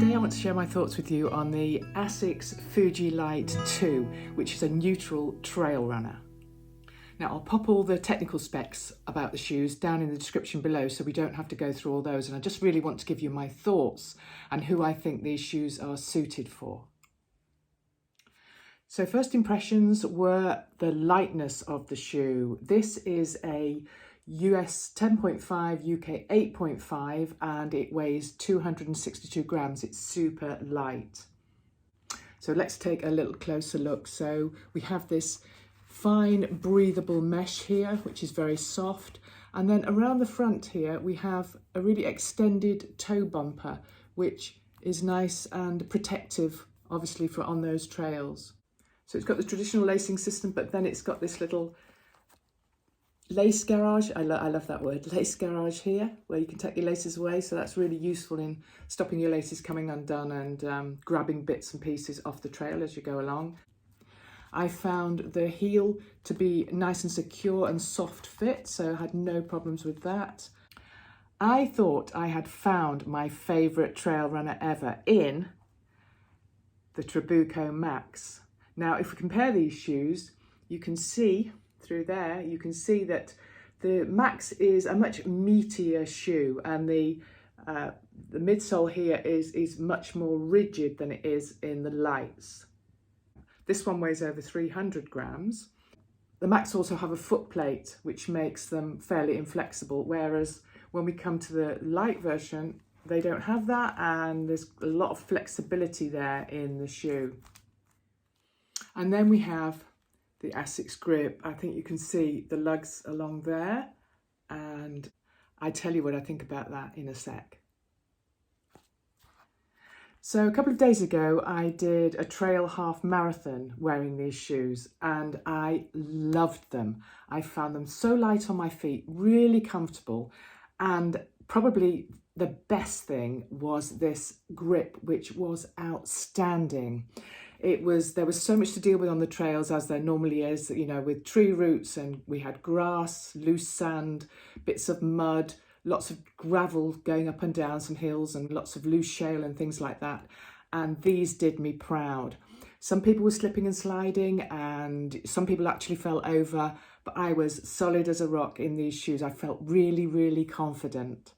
Today I want to share my thoughts with you on the ASICS Fuji Lite 2, which is a neutral trail runner. Now I'll pop all the technical specs about the shoes down in the description below so we don't have to go through all those, and I just really want to give you my thoughts and who I think these shoes are suited for. So first impressions were the lightness of the shoe. This is a US 10.5, UK 8.5, and it weighs 262 grams. It's super light. So let's take a little closer look. So we have this fine breathable mesh here, which is very soft. And then around the front here, we have a really extended toe bumper, which is nice and protective, obviously, for on those trails. So it's got the traditional lacing system, but then it's got this little lace garage. I love that word, lace garage here, where you can take your laces away. So that's really useful in stopping your laces coming undone and grabbing bits and pieces off the trail as you go along. I found the heel to be nice and secure and soft fit, so I had no problems with that. I thought I had found my favourite trail runner ever in the Trabuco Max. Now, if we compare these shoes, you can see through there, you can see that the Max is a much meatier shoe, and the midsole here is much more rigid than it is in the Lites. This one weighs over 300 grams. The Max also have a foot plate, which makes them fairly inflexible, whereas when we come to the Lite version, they don't have that, and there's a lot of flexibility there in the shoe. And then we have the ASICSGRIP. I think you can see the lugs along there, and I tell you what I think about that in a sec. So a couple of days ago, I did a trail half marathon wearing these shoes, and I loved them. I found them so light on my feet, really comfortable, and probably the best thing was this grip, which was outstanding. There was so much to deal with on the trails, as there normally is, you know, with tree roots, and we had grass, loose sand, bits of mud, lots of gravel going up and down some hills, and lots of loose shale and things like that. And these did me proud. Some people were slipping and sliding, and some people actually fell over, but I was solid as a rock in these shoes. I felt really, really confident.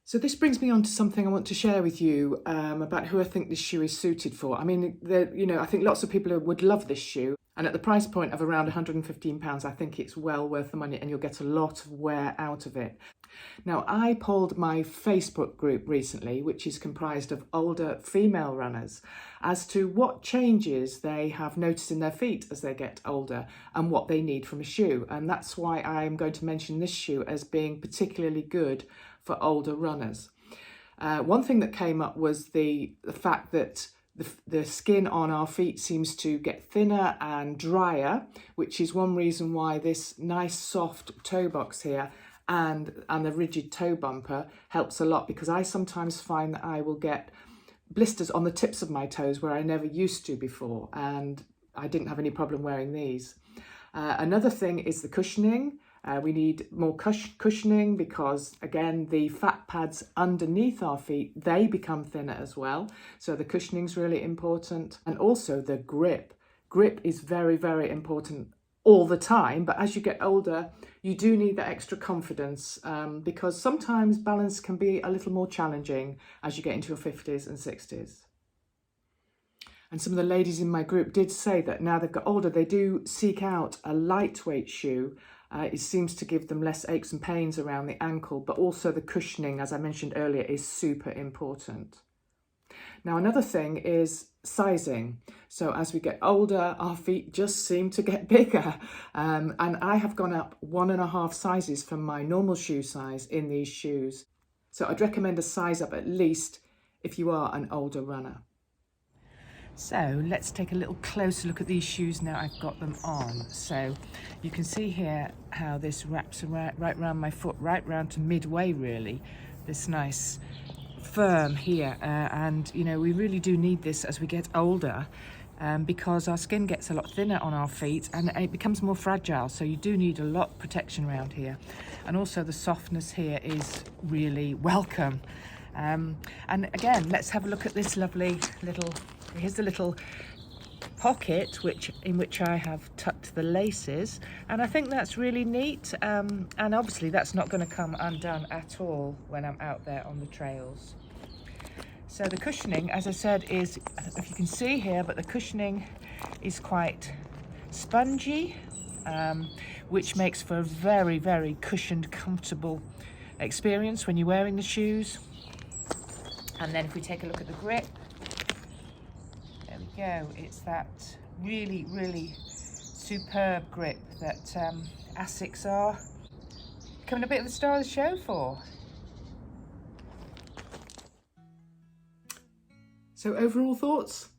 So this brings me on to something I want to share with you about who I think this shoe is suited for. I mean, I think lots of people would love this shoe, and at the price point of around £115, I think it's well worth the money, and you'll get a lot of wear out of it. Now, I polled my Facebook group recently, which is comprised of older female runners, as to what changes they have noticed in their feet as they get older and what they need from a shoe. And that's why I'm going to mention this shoe as being particularly good for older runners. One thing that came up was the fact that the skin on our feet seems to get thinner and drier, which is one reason why this nice soft toe box here and the rigid toe bumper helps a lot, because I sometimes find that I will get blisters on the tips of my toes where I never used to before, and I didn't have any problem wearing these. Another thing is the cushioning. We need more cushioning because, again, the fat pads underneath our feet, they become thinner as well. So the cushioning is really important. And also the grip. Grip is very, very important all the time. But as you get older, you do need that extra confidence because sometimes balance can be a little more challenging as you get into your 50s and 60s. And some of the ladies in my group did say that now they've got older, they do seek out a lightweight shoe. It seems to give them less aches and pains around the ankle, but also the cushioning, as I mentioned earlier, is super important. Now, another thing is sizing. So as we get older, our feet just seem to get bigger. And I have gone up 1.5 sizes from my normal shoe size in these shoes. So I'd recommend a size up at least if you are an older runner. So let's take a little closer look at these shoes now I've got them on. So you can see here how this wraps right around my foot, right round to midway really. This nice firm here, and you know, we really do need this as we get older because our skin gets a lot thinner on our feet and it becomes more fragile, so you do need a lot of protection around here. And also the softness here is really welcome. And again, let's have a look at this lovely little, here's the little pocket in which I have tucked the laces, and I think that's really neat, and obviously that's not going to come undone at all when I'm out there on the trails. So the cushioning, as I said, is, I don't know if you can see here, but the cushioning is quite spongy, which makes for a very, very cushioned, comfortable experience when you're wearing the shoes. And then if we take a look at the grip, there we go. It's that really, really superb grip that ASICS are becoming a bit of the star of the show for. So overall thoughts?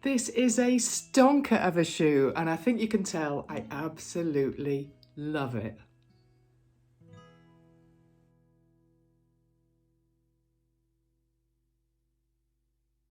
This is a stonker of a shoe, and I think you can tell I absolutely love it.